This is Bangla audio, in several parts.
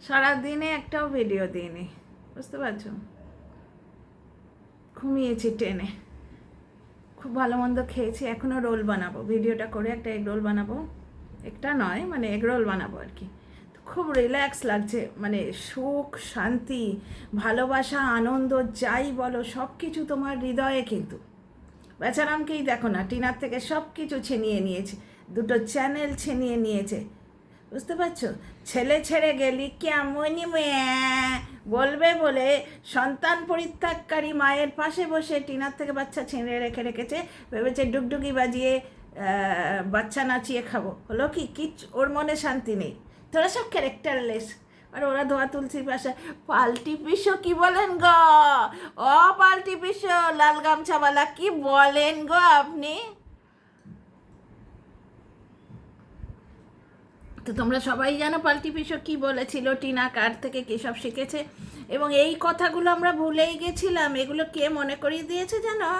সারাদিনে একটাও ভিডিও দিইনি, বুঝতে পারছো? ঘুমিয়েছি ট্রেনে, খুব ভালো মন্দ খেয়েছি। এখনও রোল বানাবো, ভিডিওটা করে একটা এগ রোল বানাবো। একটা নয়, মানে এগ রোল বানাবো আর কি। খুব রিল্যাক্স লাগছে, মানে সুখ, শান্তি, ভালোবাসা, আনন্দ যাই বলো সব কিছু তোমার হৃদয়ে। কিন্তু বেচারামকেই দেখো না, টিনার থেকে সব কিছু ছিনিয়ে নিয়েছে, দুটো চ্যানেল ছিনিয়ে নিয়েছে, বুঝতে পারছো? ছেলে ছেড়ে গেলি কেমনই মেয়ে বলবে বলে সন্তান পরিত্যাগকারী মায়ের পাশে বসে টিনার থেকে বাচ্চা ছিঁড়ে রেখে রেখেছে, ভেবেছে ডুগডুগি বাজিয়ে বাচ্চা নাচিয়ে খাবো। হলো কি ওর মনে শান্তি নেই। তোরা সব ক্যারেক্টারলেস। আর ওরা ধোয়া তুলসীর পাশে পাল্টি পিসো কি বলেন গো? ও পাল্টি পিসো লাল গামছাওয়ালা, কি বলেন গো আপনি? তো তোমরা সবাই জানো পাল্টি পিসো কী বলেছিল, টিনা কার থেকে কী সব শিখেছে। এবং এই কথাগুলো আমরা ভুলেই গেছিলাম। এগুলো কে মনে করিয়ে দিয়েছে জানো?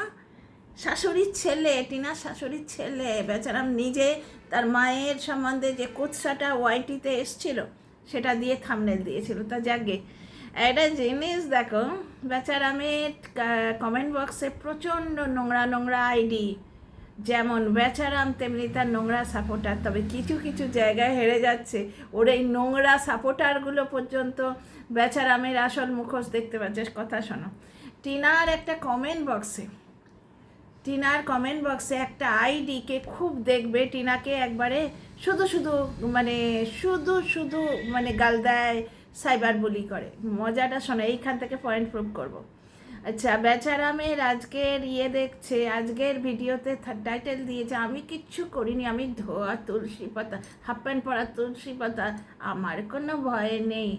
শাশুড়ির ছেলে, টিনার শাশুড়ির ছেলে। বেচারাম নিজে তার মায়ের সম্বন্ধে যে কুৎসাটা ওয়াইটিতে এসছিল সেটা দিয়ে থাম্বনেল দিয়েছিল। তা যাকে একটা জিনিস দেখো, বেচারামের কমেন্ট বক্সে প্রচণ্ড নোংরা নোংরা আইডি, যেমন বেচারাম তেমনি তার নোংরা সাপোর্টার। তবে কিছু কিছু জায়গায় হেরে যাচ্ছে। ওর এই নোংরা সাপোর্টারগুলো পর্যন্ত বেচারামের আসল মুখোশ দেখতে পাচ্ছে। কথা শোনো, টিনার কমেন্ট বক্সে একটা আইডিকে খুব দেখবে, টিনাকে একবারে শুধু শুধু মানে গাল দেয়, সাইবার বুলি করে। মজাটা শোনো, এইখান থেকে পয়েন্ট প্রুভ করব। আচ্ছা, বেচারামের আজকের দেখছে, আজকের ভিডিওতে টাইটেল দিয়েছে আমি কিচ্ছু করিনি, আমি ধোয়া তুলসী পাতা, হাফ প্যান্ট পরা তুলসী পাতা, আমার কোনো ভয় নেই।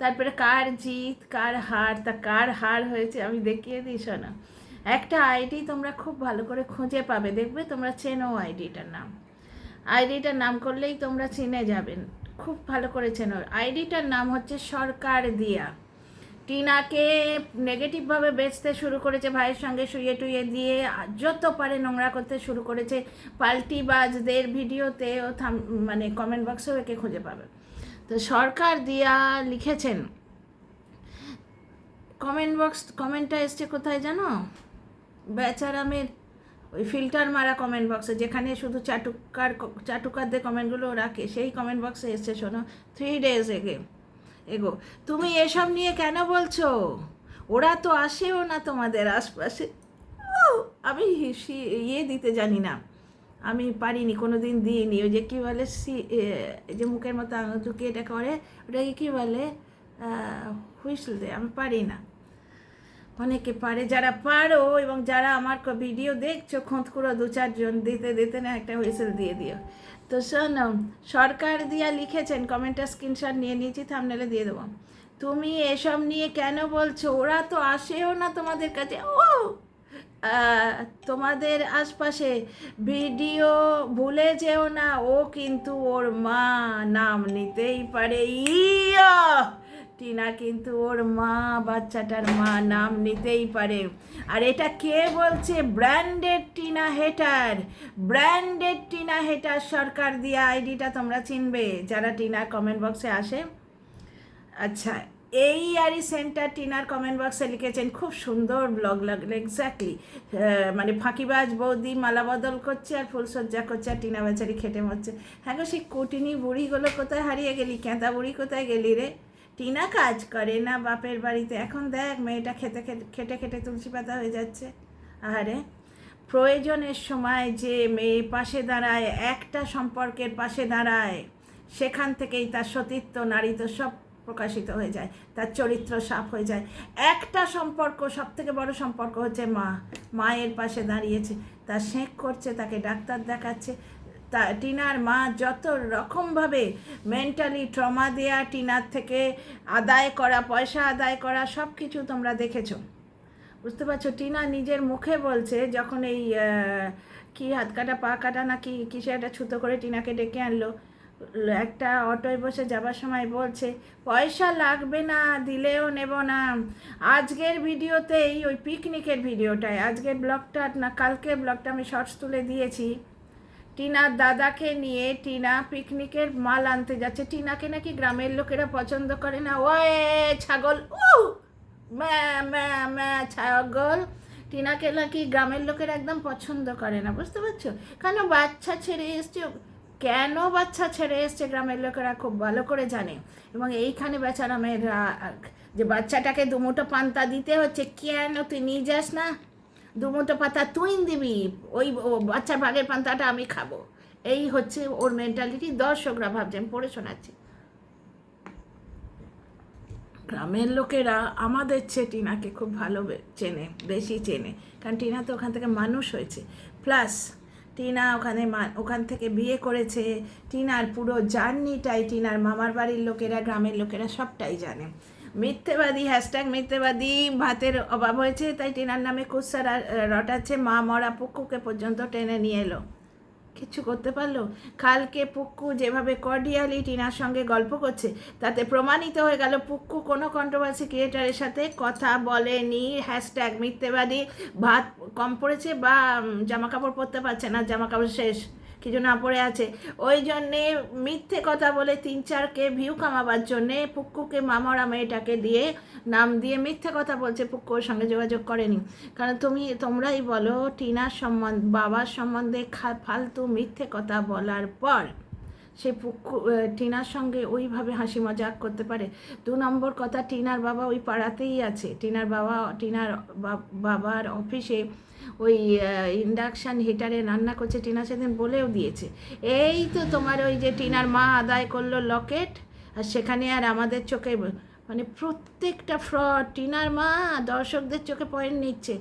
তারপরে কার জিত কার হার, তা কার হার হয়েছে আমি দেখিয়ে দিই। শোনো, একটা আইডি তোমরা খুব ভালো করে খুঁজে পাবে, দেখবে তোমরা চেনো আইডিটার নাম করলেই তোমরা চিনে যাবেন, খুব ভালো করে চেনো। আইডিটার নাম হচ্ছে সরকার দিয়া। টিনাকে নেগেটিভভাবে বেচতে শুরু করেছে, ভাইয়ের সঙ্গে শুয়ে টুয়ে দিয়ে যত পারে নোংরা করতে শুরু করেছে। পাল্টিবাজদের ভিডিওতে ও মানে কমেন্ট বক্সেও একে খুঁজে পাবে। তো সরকার দিয়া লিখেছেন, কমেন্টটা এসছে কোথায় জানো? বেচারামের ওই ফিল্টার মারা কমেন্ট বক্সে, যেখানে শুধু চাটুকারদের কমেন্টগুলো রাখে, সেই কমেন্ট বক্সে এসছে। শোনো, 3 days এগো তুমি এসব নিয়ে কেন বলছো? ওরা তো আসেও না তোমাদের আশপাশে। আমি দিতে জানি না, আমি পারিনি, কোনো দিন দিইনি। ওই যে কী বলে যে মুখের মতো আঙুলটুকি এটা করে, ওটাকে কী বলে, হুইসল দে, আমি পারি না। অনেকে পারে, যারা পারো এবং যারা আমার ভিডিও দেখছো খোঁত করে 2-4 জন দিতে না একটা হুইসেল দিয়ে দিও। তো শোনো, সরকার দিয়া লিখেছেন, কমেন্টটা স্ক্রিনশট নিয়ে নিয়েছি, থাম্বনেলে দিয়ে দেবো। তুমি এসব নিয়ে কেন বলছো? ওরা তো আসেও না তোমাদের কাছে। তোমাদের আশপাশে ভিডিও ভুলে যেও না, ও কিন্তু ওর মা, নাম নিতেই পারে। টিনা কিন্তু ওর মা, বাচ্চাটার মা, নাম নিতেই পারে। আর এটা কে বলছে? ব্র্যান্ডেড টিনা হেটার সরকার দিয়া আইডিটা তোমরা চিনবে যারা টিনার কমেন্ট বক্সে আসে। আচ্ছা, এই আরই সেন্টার টিনার কমেন্ট বক্সে লিখেছেন, খুব সুন্দর ব্লগ লাগলো। এক্স্যাক্টলি, মানে ফাঁকিবাজ বৌদি মালা বদল করছে আর ফুলসজ্জা করছে, আর টিনা বেচারি খেটে মরছে। হ্যাঁ গো, সেই কুটিনি বুড়িগুলো কোথায় হারিয়ে গেলি? ক্যাঁতা বুড়ি কোথায় গেলি রে? টিনা কাজ করে না বাপের বাড়িতে, এখন দেখ মেয়েটা খেটে খেটে তুলসী পাতা হয়ে যাচ্ছে। আরে, প্রয়োজনের সময় যে মেয়ে পাশে দাঁড়ায়, একটা সম্পর্কের পাশে দাঁড়ায়, সেখান থেকেই তার সতীত্ব, নারীত্ব সব প্রকাশিত হয়ে যায়, তার চরিত্র সাফ হয়ে যায়। একটা সম্পর্ক, সব থেকে বড় সম্পর্ক হচ্ছে মায়ের পাশে দাঁড়িয়েছে, তার সেঁক করছে, তাকে ডাক্তার দেখাচ্ছে। টিনার মা যত রকমভাবে মেন্টালি ট্রমা দেয়া, টিনার থেকে পয়সা আদায় করা, সব কিছু তোমরা দেখেছো, বুঝতে পারছো? টিনা নিজের মুখে বলছে, যখন এই কি হাত কাটা পা কাটা না কিসে একটা ছুতো করে টিনাকে ডেকে আনলো, একটা অটোয় বসে যাবার সময় বলছে, পয়সা লাগবে না, দিলেও নেব না। আজকের ভিডিওতেই, ওই পিকনিকের ভিডিওটায়, আজকের ব্লগটা না কালকের ব্লগটা আমি শর্টস তুলে দিয়েছি, টিনার দাদাকে নিয়ে টিনা পিকনিকের মাল আনতে যাচ্ছে। টিনাকে নাকি গ্রামের লোকেরা পছন্দ করে না। ওয়ে ছাগল, ম্যা ম্যা ম্যা ছাগল। টিনাকে নাকি গ্রামের লোকেরা একদম পছন্দ করে না, বুঝতে পারছো? কেন বাচ্চা ছেড়ে এসছে, কেন বাচ্চা ছেড়ে এসছে গ্রামের লোকেরা খুব ভালো করে জানে। এবং এইখানে বেচারা মেয়ের রাগ, যে বাচ্চাটাকে দুমুটো পান্তা দিতে হচ্ছে, কেন তুই নিয়ে যাস না? দুমুটো পাতা তুই দিবি, ওই বাচ্চার ভাগের পান্তাটা আমি খাবো। এই হচ্ছে ওর মেন্টালিটি। দর্শকরা ভাবছে, আমি পড়ে শোনাচ্ছি। গ্রামের লোকেরা আমাদের চেয়ে টিনাকে খুব ভালো চেনে, বেশি চেনে, কারণ টিনা তো ওখান থেকে মানুষ হয়েছে। প্লাস টিনা ওখান থেকে বিয়ে করেছে। টিনার পুরো জার্নিটাই টিনার মামার বাড়ির লোকেরা, গ্রামের লোকেরা সবটাই জানে। মিথ্যেবাদী, হ্যাশট্যাগ মিথ্যেবাদী, ভাতের অভাব হয়েছে তাই টিনার নামে কুৎসা রটাচ্ছে। মা মরা পুক্কুকে পর্যন্ত টেনে নিয়ে এলো, কিছু করতে পারলো? কালকে পুক্কু যেভাবে কর্ডিয়ালি টিনার সঙ্গে গল্প করছে, তাতে প্রমাণিত হয়ে গেল পুক্কু কোনো কন্ট্রোভার্সি ক্রিয়েটারের সাথে কথা বলেনি। হ্যাশট্যাগ মিথ্যেবাদী। ভাত কম পড়েছে বা জামা কাপড় পরতে পারছে না, জামা কাপড় শেষ, কিছু না পড়ে আছে, ওই জন্যে মিথ্যে কথা বলে 3-4কে ভিউ কামাবার জন্যে পুক্কুকে মামরা মেয়েটাকে দিয়ে নাম দিয়ে মিথ্যে কথা বলছে। পুক্কু ওর সঙ্গে যোগাযোগ করেনি। কারণ তোমরাই বলো, টিনার বাবার সম্বন্ধে ফালতু মিথ্যে কথা বলার পর সে পুক্কু টিনার সঙ্গে ওইভাবে হাসি মজাক করতে পারে? 2 নম্বর কথা, টিনার বাবা ওই পাড়াতেই আছে। টিনার বাবার অফিসে ওই ইন্ডাকশান হিটারে রান্না করছে। টিনা সেদিন বলেও দিয়েছে, এই তো তোমার ওই যে টিনার মা আদায় করলো লকেট, আর সেখানে আর আমাদের চোখে, মানে প্রত্যেকটা ফ্রড। টিনার মা দর্শকদের চোখে পয়েন্ট নিচ্ছে,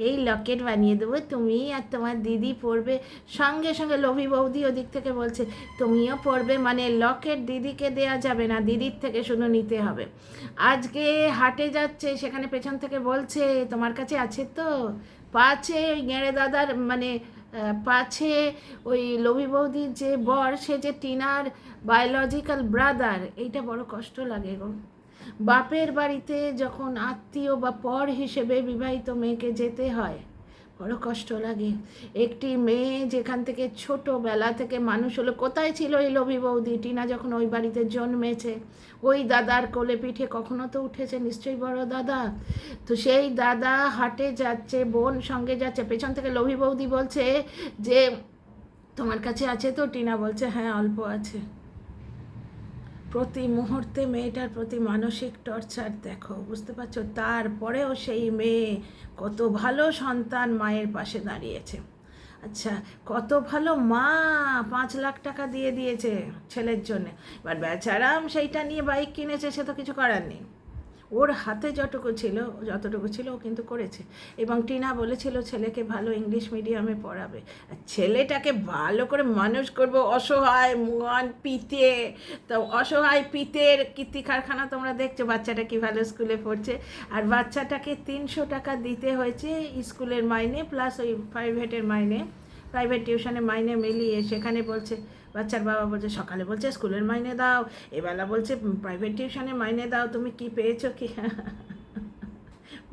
এই লকেট বানিয়ে দেবো, তুমি আর তোমার দিদি পড়বে। সঙ্গে সঙ্গে লোভী বৌদি ওদিক থেকে বলছে, তুমিও পড়বে, মানে লকেট দিদিকে দেয়া যাবে না, দিদির থেকে শুধু নিতে হবে। আজকে হাটে যাচ্ছে, সেখানে পেছন থেকে বলছে, তোমার কাছে আছে তো? পাছে ওই গেঁড়ে দাদার, মানে পাছে ওই লোভী বৌদির যে বর, সে যে টিনার বায়োলজিক্যাল ব্রাদার। এইটা বড় কষ্ট লাগে গো। বাপের বাড়িতে যখন আত্মীয় বা পর হিসেবে বিবাহিত মেয়েকে যেতে হয়, বড় কষ্ট লাগে। একটি মেয়ে যেখান থেকে ছোটোবেলা থেকে মানুষ হলো, কোথায় ছিল এই লোভী বৌদি? টিনা যখন ওই বাড়িতে জন্মেছে, ওই দাদার কোলে পিঠে কখনো তো উঠেছে নিশ্চয়ই বড় দাদা। তো সেই দাদা হাটে যাচ্ছে, বোন সঙ্গে যাচ্ছে, পেছন থেকে লোভী বৌদি বলছে যে তোমার কাছে আছে তো? টিনা বলছে হ্যাঁ অল্প আছে। প্রতি মুহূর্তে মেয়েটার প্রতি মানসিক টর্চার দেখো, বুঝতে পারছো? তারপরেও সেই মেয়ে কত ভালো সন্তান, মায়ের পাশে দাঁড়িয়েছে। আচ্ছা, কত ভালো মা, 5 লাখ টাকা দিয়ে দিয়েছে ছেলের জন্যে। এবার বেচারাম সেইটা নিয়ে বাইক কিনেছে, সে তো কিছু করার নেই। ওর হাতে যতটুকু ছিল ও কিন্তু করেছে। এবং টিনা বলেছিল ছেলেকে ভালো ইংলিশ মিডিয়ামে পড়াবে, আর ছেলেটাকে ভালো করে মানুষ করবো। অসহায় পিতে, তো অসহায় পিতের কীর্তি কারখানা তোমরা দেখছো। বাচ্চাটা কি ভালো স্কুলে পড়ছে, আর বাচ্চাটাকে 300 টাকা দিতে হয়েছে স্কুলের মাইনে, প্লাস ওই প্রাইভেটের মাইনে, প্রাইভেট টিউশনে মাইনে মিলিয়ে। সেখানে বলছে, বাচ্চার বাবা বলছে, সকালে বলছে স্কুলের মাইনে দাও, এবেলা বলছে প্রাইভেট টিউশনের মাইনে দাও, তুমি কি পেয়েছো কি?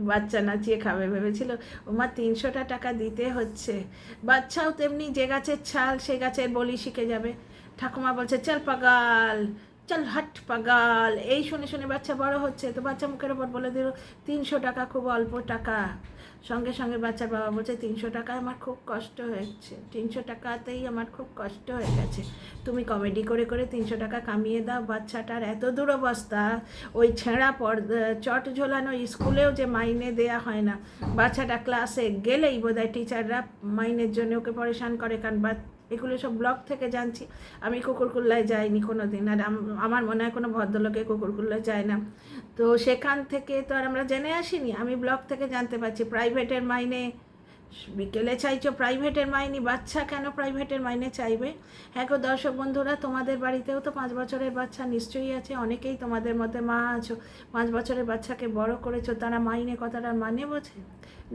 বাচ্চা নাচিয়ে খাবে ভেবেছিল। ওমা 300 টাকা দিতে হচ্ছে। বাচ্চাও তেমনি, যে গাছের ছাল সে গাছের বলি শিখে যাবে। ঠাকুমা বলছে চল পাগাল, চল হাট পাগাল। এই শুনে শুনে বাচ্চা বড় হচ্ছে। তো বাচ্চা মুখের ওপর বলে দিল 300 টাকা খুব অল্প টাকা। সঙ্গে সঙ্গে বাচ্চার বাবা বলছে 300 টাকায় আমার খুব কষ্ট হয়েছে, 300 টাকাতেই আমার খুব কষ্ট হয়ে গেছে, তুমি কমেডি করে করে 300 টাকা কামিয়ে দাও। বাচ্চাটার এত দুরবস্থা, ওই ছেঁড়া চট ঝোলানো স্কুলেও যে মাইনে দেয়া হয় না। বাচ্চাটা ক্লাসে গেলেই বোধহয় টিচাররা মাইনের জন্য ওকে পরেশান করে। কারণ এগুলো সব ব্লগ থেকে জানছি, আমি কুকুরকুল্লায় যাইনি কোনো দিন, আর আমার মনে হয় কোনো ভদ্রলোকে কুকুরকুল্লায় যায় না। তো সেখান থেকে তো আর আমরা জেনে আসিনি, আমি ব্লগ থেকে জানতে পারছি। প্রাইভেটের মাইনে বিকেলে চাইছো, প্রাইভেটের মাইনে, বাচ্চা কেন প্রাইভেটের মাইনে চাইবে? হ্যাঁ গো দর্শক বন্ধুরা, তোমাদের বাড়িতেও তো 5 বছরের বাচ্চা নিশ্চয়ই আছে। অনেকেই তোমাদের মধ্যে মা আছো, 5 বছরের বাচ্চাকে বড় করেছো, তারা মাইনে কথাটার মানে বোঝে?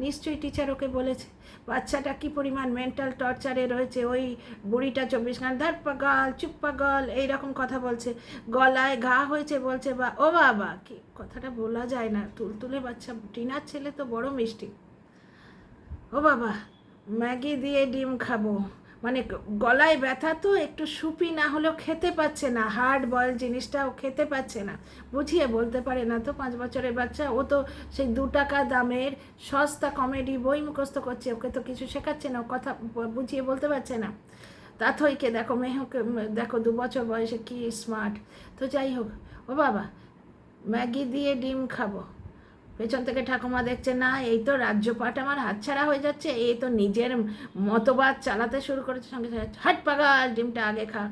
নিশ্চয়ই টিচার ওকে বলেছে। বাচ্চাটা কী পরিমাণ মেন্টাল টর্চারে রয়েছে। ওই বুড়িটা 24 ঘন্টা ধার পাগল, চুপ পাগল, এইরকম কথা বলছে। গলায় ঘা হয়েছে বলছে, বা ও বাবা, কি কথাটা বলা যায় না। তুলতুলে বাচ্চা, টিনার ছেলে তো বড় মিষ্টি। ও বাবা, ম্যাগি দিয়ে ডিম খাবো, মানে গলায় ব্যথা তো, একটু সুপি না হলেও খেতে পাচ্ছে না, হার্ড বয়েল জিনিসটাও খেতে পাচ্ছে না, বুঝিয়ে বলতে পারে না। তো 5 বছরের বাচ্চা, ও তো সেই 2 টাকা দামের সস্তা কমেডি বই মুখস্থ করছে, ওকে তো কিছু শেখাচ্ছে না, ও কথা বুঝিয়ে বলতে পারছে না। তাথইকে দেখো, মেহকে দেখো 2 বছর বয়সে কি স্মার্ট। তো যাই হোক, ও বাবা ম্যাগি দিয়ে ডিম খাবো, পেছন থেকে ঠাকুমা দেখছে না, এই তো রাজ্যপাট আমার হাতছাড়া হয়ে যাচ্ছে, এই তো নিজের মতবাদ চালাতে শুরু করেছে, সঙ্গে সঙ্গে হাট পাগাল ডিমটা আগে খা।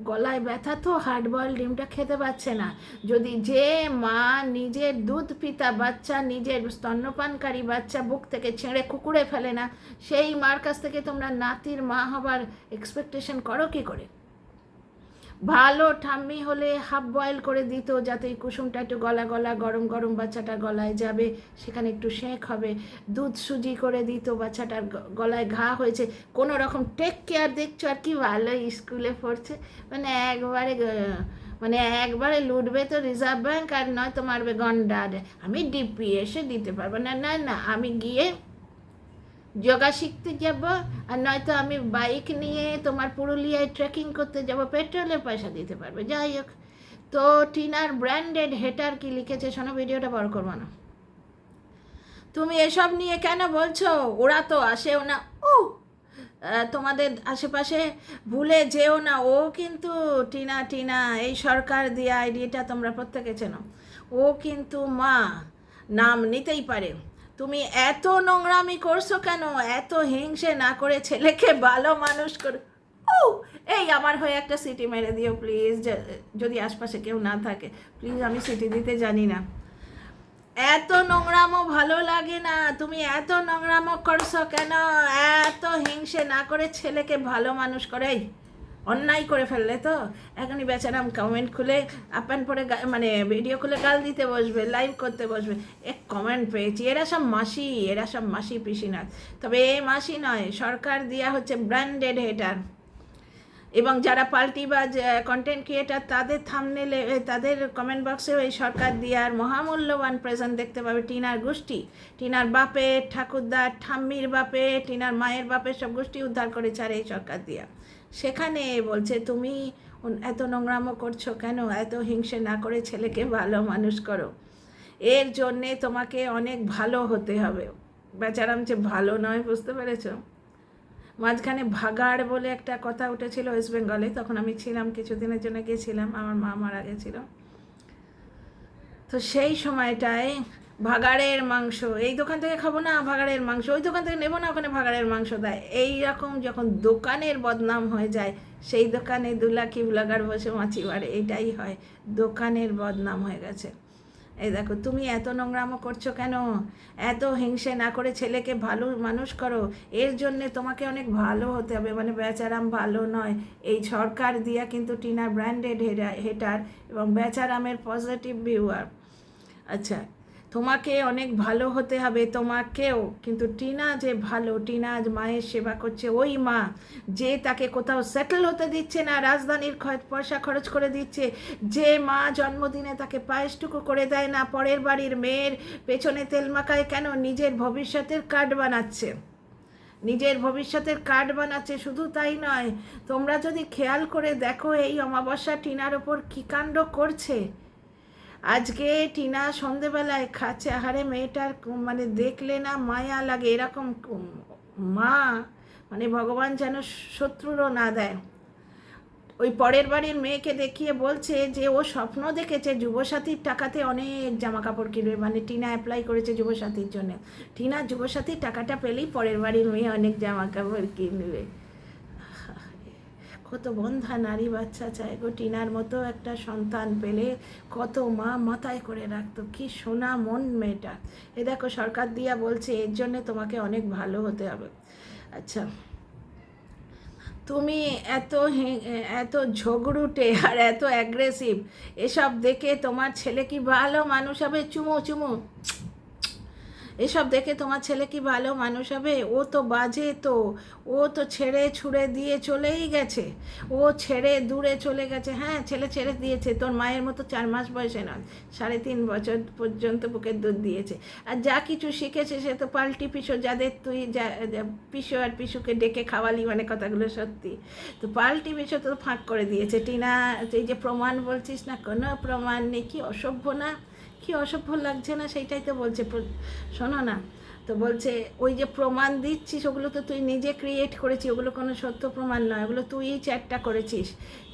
গলায় ব্যথা তো, হার্ড বয়েল ডিমটা খেতে পাচ্ছে না। যদি যে মা নিজের দুধ পিতা বাচ্চা, নিজের স্তন্যপানকারী বাচ্চা বুক থেকে ছেঁড়ে কুকুরে ফেলে না, সেই মার কাছ থেকে তোমরা নাতির মা হবার এক্সপেকটেশন করো কী করে? ভালো ঠাম্মি হলে হাফ বয়েল করে দিত, যাতে এই কুসুমটা একটু গলা গলা গরম গরম বাচ্চাটা গলায় যাবে, সেখানে একটু সেঁক হবে। দুধ সুজি করে দিত, বাচ্চাটার গলায় ঘা হয়েছে, কোনো রকম টেক কেয়ার। দেখছো আর কি ভালো স্কুলে পড়ছে, মানে একবারে লুটবে তো রিজার্ভ ব্যাংক, আর নয়তো মারবে গন্ডার। আমি ডিপি এসে দিতে পারবো না, না না, আমি গিয়ে যোগা শিখতে যাব, আর নয়তো আমি বাইক নিয়ে তোমার পুরুলিয়ায় ট্রেকিং করতে যাব, পেট্রোলের পয়সা দিতে পারবে। যাই হোক, তো টিনার ব্র্যান্ডেড হেটার কি লিখেছে শোনো, ভিডিওটা বড় করবো না। তুমি এসব নিয়ে কেন বলছো? ওরা তো আসেও না। ও তোমাদের আশেপাশে ভুলে যেও না, ও কিন্তু টিনা টিনা এই সরকার দিয়ে আইডিটা তোমরা প্রত্যেকে চেনো, ও কিন্তু মা, নাম নিতেই পারে। তুমি এত নোংরামি করছো কেন? এত হিংসে না করে ছেলেকে ভালো মানুষ করে। ও এই আমার হয়ে একটা সিটি মেরে দিও প্লিজ, যদি আশপাশে কেউ না থাকে প্লিজ, আমি সিটি দিতে জানি না। এত নোংরামো ভালো লাগে না, তুমি এত নোংরামো করছো কেন? এত হিংসে না করে ছেলেকে ভালো মানুষ করে। অন্যায় করে ফেললে তো এখনই বেচারাম কমেন্ট খুলে আপান পরে মানে ভিডিও খুলে গাল দিতে বসবে, লাইভ করতে বসবে। এক কমেন্ট পেয়েছি, এরা সব মাসি পিসি নয়, তবে এ মাসি নয়, সরকার দেওয়া হচ্ছে ব্র্যান্ডেড হেটার। এবং যারা পাল্টি বা কন্টেন্ট ক্রিয়েটার, তাদের থাম্বনেলে, তাদের কমেন্ট বক্সেও এই সরকার দিয়ার মহামূল্যবান প্রেজেন্ট দেখতে পাবে। টিনার গোষ্ঠী, টিনার বাপের ঠাকুরদার, ঠাম্মির বাপে, টিনার মায়ের বাপের সব গোষ্ঠী উদ্ধার করেছে আর এই সরকার দিয়া। সেখানে বলছে তুমি এত নোংরামো করছো কেন? এত হিংসে না করে ছেলেকে ভালো মানুষ করো, এর জন্যে তোমাকে অনেক ভালো হতে হবে। বেচারাম যে ভালো নয়, বুঝতে পেরেছো? মাঝখানে ভাগাড় বলে একটা কথা উঠেছিল ওয়েস্ট বেঙ্গলে, তখন আমি ছিলাম, কিছুদিনের জন্য গিয়েছিলাম, আমার মা মারা গেছিল। তো সেই সময়টায় ভাগাড়ের মাংস, এই দোকান থেকে খাবো না ভাগাড়ের মাংস, ওই দোকান থেকে নেবো না, ওখানে ভাগাড়ের মাংস দেয়। এই রকম যখন দোকানের বদনাম হয়ে যায়, সেই দোকানে 2 লাখি ব্লগার বসে মাছি বাড়ে, এটাই হয়, দোকানের বদনাম হয়ে গেছে। এই দেখো, তুমি এত নোংরামো করছো কেন? এত হিংসে না করে ছেলেকে ভালো মানুষ করো, এর জন্যে তোমাকে অনেক ভালো হতে হবে। মানে বেচারাম ভালো নয়, এই সরকার দিয়া কিন্তু টিনার ব্র্যান্ডেড হেটার এবং বেচারামের পজিটিভ ভিউয়ার। আচ্ছা, তোমাকে অনেক ভালো হতে হবে, তোমাকেও। কিন্তু টিনা যে ভালো, টিনা আজ মায়ের সেবা করছে, ওই মা যে তাকে কোথাও সেটেল হতে দিচ্ছে না, রাজধানীর পয়সা খরচ করে দিচ্ছে, যে মা জন্মদিনে তাকে পায়েসটুকু করে দেয় না, পরের বাড়ির মেয়ের পেছনে তেল মাখায় কেন? নিজের ভবিষ্যতের কার্ড বানাচ্ছে, নিজের ভবিষ্যতের কার্ড বানাচ্ছে। শুধু তাই নয়, তোমরা যদি খেয়াল করে দেখো, এই অমাবস্যা টিনার ওপর কী কাণ্ড করছে। আজকে টিনা সন্ধেবেলায় খাচ্ছে, আহারে মেয়েটার মানে দেখলে না মায়া লাগে, এরকম মা মানে ভগবান যেন শত্রুরও না দেয়। ওই পরের বাড়ির মেয়েকে দেখিয়ে বলছে যে ও স্বপ্ন দেখেছে যুবসাথীর টাকাতে অনেক জামা কাপড় কিনবে, মানে টিনা অ্যাপ্লাই করেছে যুবসাথীর জন্য, টিনা যুবসাথীর টাকাটা পেলেই পরের বাড়ির মেয়ে অনেক জামা কাপড় কিনবে। কত বন্ধা নারী বাচ্চা চায় গো, টিনার মতো একটা সন্তান পেলে কত মা মাথায় করে রাখতো, কি সোনা মন মেয়েটা। এ দেখো, সরকার দিয়া বলছে এর জন্যে তোমাকে অনেক ভালো হতে হবে। আচ্ছা, তুমি এত ঝগড়ুটে আর এত অ্যাগ্রেসিভ, এসব দেখে তোমার ছেলে কি ভালো মানুষ হবে? চুমু চুমু, এসব দেখে তোমার ছেলে কি ভালো মানুষ হবে? ও তো বাজে, তো ও তো ছেড়ে ছুড়ে দিয়ে চলেই গেছে, ও ছেড়ে দূরে চলে গেছে। হ্যাঁ, ছেলে ছেড়ে দিয়েছে, তোর মায়ের মতো 4 মাস বয়সে নয়, 3.5 বছর পর্যন্ত বুকের দুধ দিয়েছে। আর যা কিছু শিখেছে সে তো পাল্টি পিসো, যাদের তুই পিসো আর পিসুকে ডেকে খাওয়ালি, মানে কথাগুলো সত্যি। তো পাল্টি পিসো তো ফাঁক করে দিয়েছে। টিনা, এই যে প্রমাণ বলছিস না, কোনো প্রমাণ নেই। কি অসভ্য না, কি অসভ্য লাগছে না, সেইটাই তো বলছে। শোনো না, তো বলছে ওই যে প্রমাণ দিচ্ছিস ওগুলো তো তুই নিজে ক্রিয়েট করেছিস, ওগুলো কোনো সত্য প্রমাণ নয়, ওগুলো তুই চ্যাটটা করেছিস,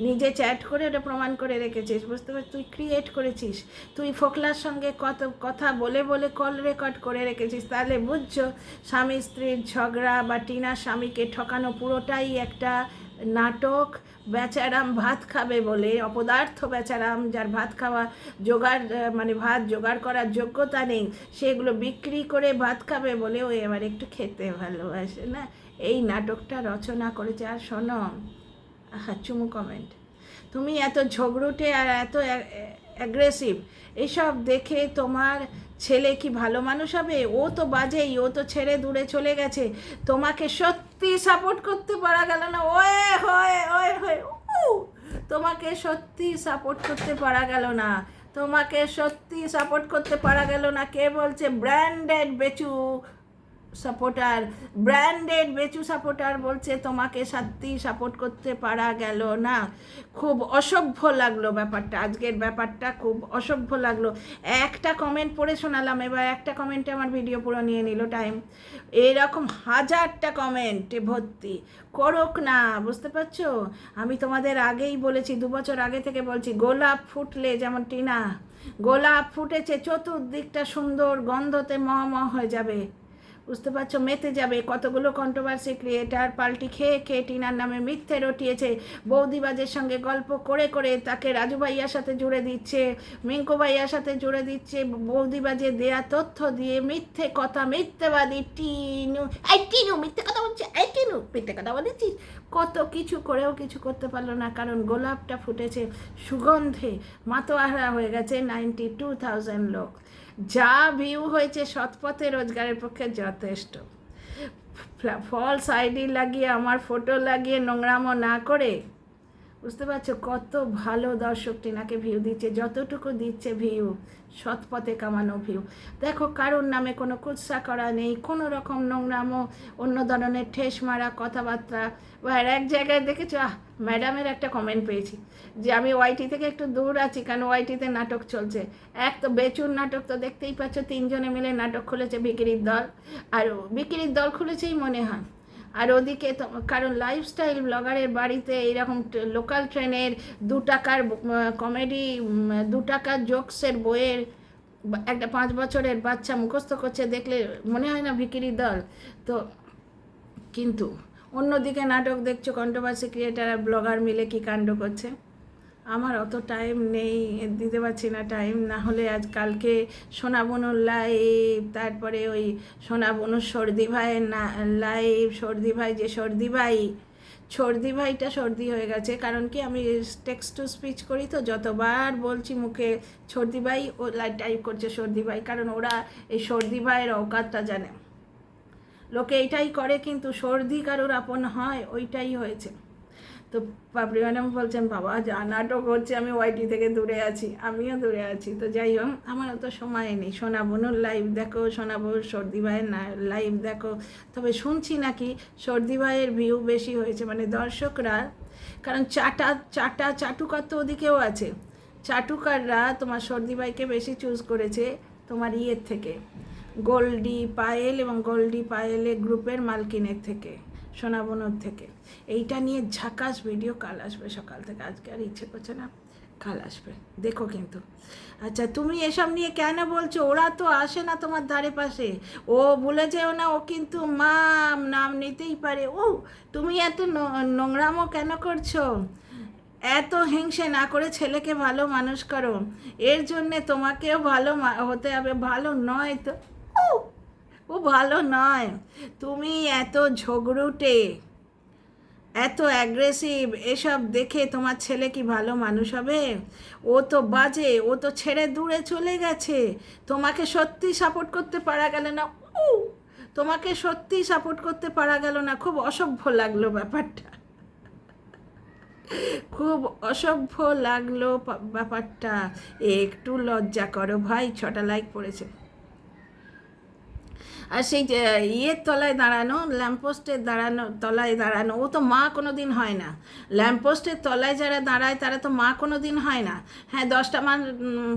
নিজে চ্যাট করে ওটা প্রমাণ করে রেখেছিস, বুঝতে পারছিস? তুই ক্রিয়েট করেছিস, তুই ফোকলার সঙ্গে কত কথা বলে বলে কল রেকর্ড করে রেখেছিস। তাহলে বুঝছো স্বামী স্ত্রীর ঝগড়া বা টিনার স্বামীকে ঠকানো পুরোটাই একটা নাটক। বেচারাম ভাত খাবে বলে, অপদার্থ বেচারাম, যার ভাত খাওয়া জোগাড়, মানে ভাত জোগাড় করার যোগ্যতা নেই, সেগুলো বিক্রি করে ভাত খাবে বলে ও এবার একটু খেতে ভালোবাসে না, এই নাটকটা রচনা করেছে। আর শোনো, চুমু কমেন্ট, তুমি এত ঝগড়ুটে আর এত অ্যাগ্রেসিভ, এসব দেখে তোমার ছেলে কি ভালো মানুষ হবে? ও তো বাজেই, ও তো ছেড়ে দূরে চলে গেছে, তোমাকে সত্যি সাপোর্ট করতে পারা গেল না। ওয়ে হয়ে ওয়ে হয়ে তোমাকে সত্যি সাপোর্ট করতে পারা গেল না, তোমাকে সত্যি সাপোর্ট করতে পারা গেল না। কে বলছে? Branded Bechu supporter, branded Bechu supporter বলছে তোমাকে সত্যি সাপোর্ট করতে পারা গেল না। খুব অসভ্য লাগলো ব্যাপারটা, আজকের ব্যাপারটা খুব অসভ্য লাগলো। একটা কমেন্ট পড়ে শোনালাম, এবার একটা কমেন্টে আমার ভিডিও পুরো নিয়ে নিল টাইম। এরকম 1000টা কমেন্টে ভর্তি, করুক না, বুঝতে পারছো? আমি তোমাদের আগেই বলেছি, 2 বছর আগে থেকে বলছি, গোলাপ ফুটলে যেমন টিনা, গোলাপ ফুটেছে, চতুর্দিকটা সুন্দর গন্ধতে মহ হয়ে যাবে, বুঝতে পারছো? মেতে যাবে। কতগুলো কন্ট্রোভার্সি ক্রিয়েটার পাল্টি খেয়ে খেয়ে টিনার নামে মিথ্যে রটিয়েছে, বৌদিবাজের সঙ্গে গল্প করে করে তাকে রাজু ভাইয়ার সাথে জুড়ে দিচ্ছে, মিঙ্কু ভাইয়ার সাথে জুড়ে দিচ্ছে, বৌদিবাজে দেয়া তথ্য দিয়ে মিথ্যে কথা, মিথ্যেবাদী টিনু, এই টিনু মিথ্যে কথা বলছে, এই টিনু মিথ্যে কথা বলেছিস। কত কিছু করেও কিছু করতে পারলো না, কারণ গোলাপটা ফুটেছে সুগন্ধে মাতোয়ারা হয়ে গেছে 92,000 লোক। যা ভিউ হয়েছে সৎপথে রোজগারের পক্ষে যথেষ্ট। ফলস আইডি লাগিয়ে, আমার ফটো লাগিয়ে নোংরামো না করে, বুঝতে পারছো কত ভালো দর্শক টিনাকে ভিউ দিচ্ছে, যতটুকু দিচ্ছে ভিউ সৎপথে কামানো ভিউ। দেখো, কারোর নামে কোনো কুৎসা করা নেই, কোনো রকম নোংরামো, অন্য ধরনের ঠেস মারা কথাবার্তা। আর এক জায়গায় দেখেছো, ম্যাডামের একটা কমেন্ট পেয়েছি যে আমি ওয়াইটি থেকে একটু দূর আছি, কারণ ওয়াইটিতে নাটক চলছে। এক তো বেচুর নাটক, তো দেখতেই পাচ্ছ 3জনে মিলে নাটক খুলেছে বিক্রির দল, আর বিক্রির দল খুলেছেই মনে হয়। আর ওদিকে তো, কারণ লাইফস্টাইল ব্লগারের বাড়িতে এইরকম লোকাল ট্রেনের 2 টাকার কমেডি, 2 টাকার জোকসের বইয়ের একটা 5 বছরের বাচ্চা মুখস্থ করছে, দেখলে মনে হয় না ভিকিরির দল? তো কিন্তু অন্যদিকে নাটক দেখছো, কন্ট্রোভার্সি ক্রিয়েটার আর ব্লগার মিলে কি কাণ্ড করছে। আমার অত টাইম নেই, দিতে পারছি না টাইম, না হলে আজ কালকে সোনাবনুর লাইভ, তারপরে ওই সোনাবনুর সর্দি ভাইয়ের লাইভ, সর্দি ভাই যে সর্দি ভাইটা সর্দি হয়ে গেছে, কারণ কি আমি টেক্সট টু স্পিচ করি, তো যতবার বলছি মুখে সর্দি ভাই, ও টাইপ করছে সর্দি ভাই, কারণ ওরা এই সর্দি ভাইয়ের অকাতটা জানে। লোকে এইটাই করে, কিন্তু সর্দি কারোর আপন হয়, ওইটাই হয়েছে। তো পাপড়ি ম্যাডাম বলছেন, বাবা যা নাটক হচ্ছে, আমি ওয়াইটি থেকে দূরে আছি, আমিও দূরে আছি। তো যাই হোক, আমার অত সময় নেই। সোনাবনুর লাইভ দেখো, সোনাবনুর সর্দি ভাইয়ের লাইভ দেখো। তবে শুনছি নাকি সর্দি ভাইয়ের ভিউ বেশি হয়েছে, মানে দর্শকরা, কারণ চাটুকার তো ওদিকেও আছে, চাটুকাররা তোমার সর্দি ভাইকে বেশি চুজ করেছে তোমার ইয়ের থেকে, গোল্ডি পায়েল এবং গোল্ডি পায়েলের গ্রুপের মালকিনের থেকে, সোনাবনুর থেকে। এইটা নিয়ে ঝাকাস ভিডিও কাল আসবে সকাল থেকে, আজকে আর ইচ্ছে করছে না, কাল আসবে, দেখো কিন্তু। আচ্ছা, তুমি এসব নিয়ে কেন বলছো? ওরা তো আসে না তোমার ধারে পাশে, ও ভুলে যেও না, ও কিন্তু নাম নিতেই পারে। তুমি এত নোংরামো কেন করছো? এত হিংসে না করে ছেলেকে ভালো মানুষ করো, এর জন্যে তোমাকেও ভালো হতে হবে। ভালো নয় তো, ও ভালো নয়। তুমি এত ঝগড়ুটে, এত অ্যাগ্রেসিভ, এসব দেখে তোমার ছেলে কি ভালো মানুষ হবে? ও তো বাজে, ও তো ছেড়ে দূরে চলে গেছে। তোমাকে সত্যি সাপোর্ট করতে পারা গেল না। উ তোমাকে সত্যি সাপোর্ট করতে পারা গেল না, খুব অসভ্য লাগলো ব্যাপারটা, খুব অসভ্য লাগলো ব্যাপারটা। একটু লজ্জা করো ভাই, 6টা লাইক পড়েছে। আর সেই যে ইয়ের তলায় দাঁড়ানো, ল্যাম্পপোস্টের তলায় দাঁড়ানো, ও তো মা কোনো দিন হয় না। ল্যাম্পপোস্টের তলায় যারা দাঁড়ায় তারা তো মা কোনো দিন হয় না। হ্যাঁ,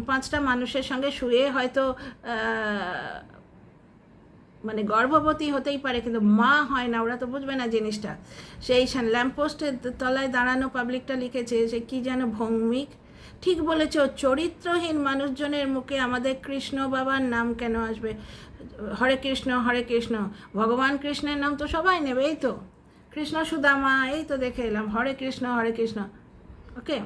5টা মানুষের সঙ্গে শুয়ে হয়তো মানে গর্ভবতী হতেই পারে, কিন্তু মা হয় না, ওরা তো বুঝবে না জিনিসটা। সেই ল্যাম্পপোস্টের তলায় দাঁড়ানো পাবলিকটা লিখেছে সে কি যেন ভৌমিক। ঠিক বলেছ, চরিত্রহীন মানুষজনের মুখে আমাদের কৃষ্ণ বাবার নাম কেন আসবে? হরে কৃষ্ণ হরে কৃষ্ণ, ভগবান কৃষ্ণের নাম তো সবাই নেবে, এই তো কৃষ্ণ সুদামা, এই তো দেখে এলাম, হরে কৃষ্ণ হরে কৃষ্ণ। ওকে,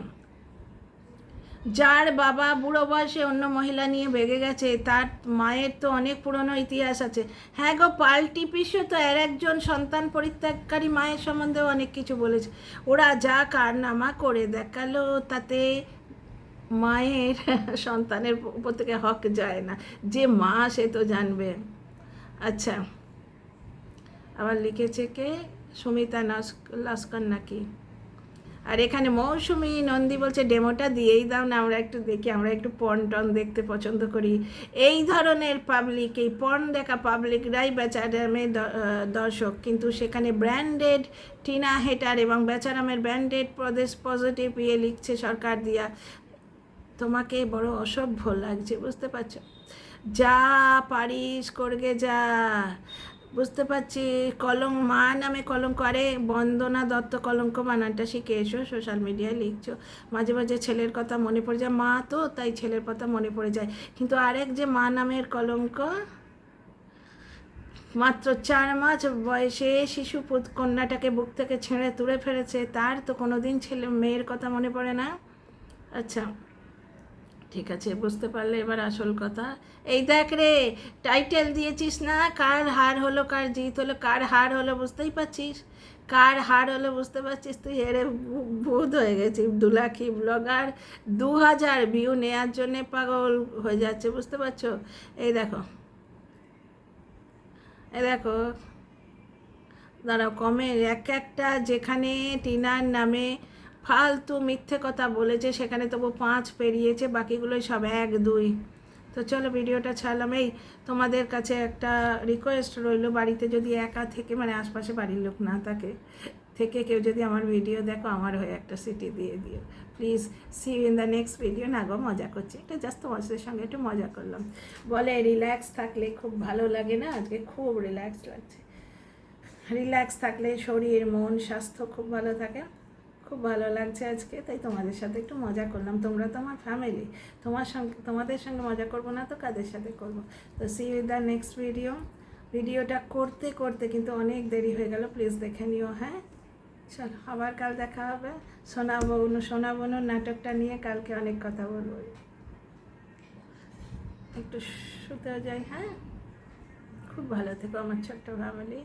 যার বাবা বুড়ো বয়সে অন্য মহিলা নিয়ে বেগে গেছে, তার মায়ের তো অনেক পুরনো ইতিহাস আছে। হ্যাঁ গো, পাল্টি পিসও তো একজন সন্তান পরিত্যাগকারী মায়ের সম্বন্ধেও অনেক কিছু বলেছে। ওরা যা কারনামা করে দেখালো তাতে মায়ের সন্তানের উপর থেকে হক যায় না। যে মা সে তো জানবে। আচ্ছা, আবার লিখেছে কে? সুমিতা লস্কর নাকি? আর এখানে মৌসুমি নন্দী বলছে ডেমোটা দিয়েই দাও না, আমরা একটু দেখি, আমরা একটু পর্ন টন দেখতে পছন্দ করি। এই ধরনের পাবলিক, এই পর্ন দেখা পাবলিকরাই বেচারামের দর্শক, কিন্তু সেখানে ব্র্যান্ডেড টিনা হেটার এবং বেচারামের ব্র্যান্ডেড পজিটিভ ইয়ে লিখছে সরকার দিয়া। তোমাকে বড় অসভ্য লাগছে, বুঝতে পারছো? যা পারিস করগে যা, বুঝতে পারছি। মা নামে কলঙ্ক, আরে বন্দনা দত্ত কলঙ্ক বানানটা শিখে এসো, সোশ্যাল মিডিয়ায় লিখছো, মাঝে মাঝে ছেলের কথা মনে পড়ে যায়, মা তো তাই ছেলের কথা মনে পড়ে যায়। কিন্তু আরেক যে মা নামের কলঙ্ক, মাত্র 4 মাস বয়সে শিশু কন্যাটাকে বুক থেকে ছেড়ে তুলে ফেলেছে, তার তো কোনোদিন ছেলে মেয়ের কথা মনে পড়ে না। আচ্ছা, ঠিক আছে, বুঝতে পারলে এবার আসল কথা। এই দেখ রে, টাইটেল দিয়েছিস না, কার হার হলো কার জিত হলো, কার হার হলো বুঝতেই পারছিস, কার হার হলো বুঝতে পারছিস? তুই হেরে ভূত হয়ে গেছিস। দুলাখি ব্লগার 2000 ভিউ নেওয়ার জন্যে পাগল হয়ে যাচ্ছে, বুঝতে পারছো? এই দেখো, এই দেখো, দাঁড়াও, একটা যেখানে টিনার নামে ফালতু মিথ্যে কথা বলেছে সেখানে তবু 5 পেরিয়েছে, বাকিগুলোই সব 1 2। তো চলো ভিডিওটা ছাড়লাম। এই তোমাদের কাছে একটা রিকোয়েস্ট রইল, বাড়িতে যদি একা থেকে, মানে আশপাশে বাড়ির লোক না থেকে কেউ যদি আমার ভিডিও দেখো, আমার হয়ে একটা সিটি দিয়ে দিও please. See you in the next video. না গো, মজা করছি, এটা জাস্ট তোমাদের সঙ্গে একটু মজা করলাম। বলে রিল্যাক্স থাকলে খুব ভালো লাগে না? আজকে খুব রিল্যাক্স লাগছে। রিল্যাক্স থাকলে শরীর মন স্বাস্থ্য খুব ভালো থাকে, খুব ভালো লাগছে আজকে, তাই তোমাদের সাথে একটু মজা করলাম। তোমরা তো আমার ফ্যামিলি, তোমাদের সঙ্গে মজা করবো না তো কাদের সাথে করবো? তো সি ইউ দ্য নেক্সট ভিডিওটা করতে করতে কিন্তু অনেক দেরি হয়ে গেল, প্লিজ দেখে নিও। হ্যাঁ, চলো আবার কাল দেখা হবে। সোনা বনুর নাটকটা নিয়ে কালকে অনেক কথা বলবো। একটু শুতেও যাই। হ্যাঁ, খুব ভালো থেকো আমার ছোট্ট ফ্যামিলি।